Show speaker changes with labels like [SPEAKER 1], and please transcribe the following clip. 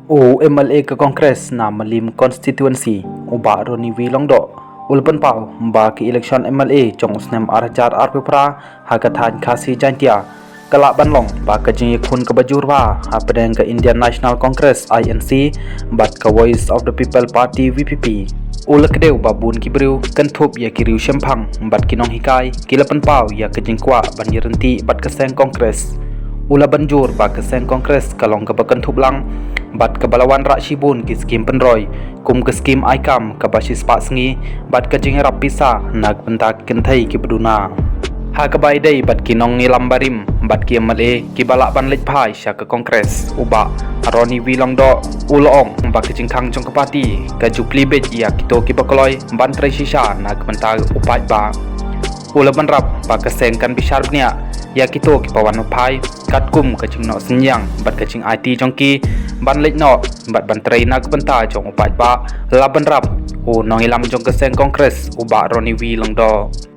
[SPEAKER 1] MLA ke Kongres na Malim Constituency uba Roni Lyngdoh ulpan pau ba ki election MLA jong snem arjar arpra hagatan khasi jantia kalak banlong ba ka jingiakhun ke bajur ba apedeng ke Indian National Congress INC bat ka Voice of the People Party VPP ulak deu babun kibriu kentup ya kiriu shempang bat kinong hikai kilapan pau ya ke jingkwa ban yerenti bat ke seng Kongres ula banjur ba ke seng Kongres kalong ke bakentup lang bat ke balawan rak shibun ki skim penroy kum ke skim aikam ke basis pak sengi bat ke jingerap pisa nak bentak kentai ki beduna ha ke bai dei bat kinong ngilam barim bat ki MLA ki balak ban lej phai sya ke Kongres uba Roni Lyngdoh ulong ba ke jingkhang jong ke parti ke jupli bet ya kito ki bakoloi ban trai sisa nak bentak upai ba ula banrap ba ke seng kan bisar bnia ya kito ki pawan upai kat kum ke jing no senyang bat ke jing IT jongki ban lej no bat ban trai nak benta jong upai ba la banrap nong ilam jong ke seng Kongres uba Roni Lyngdoh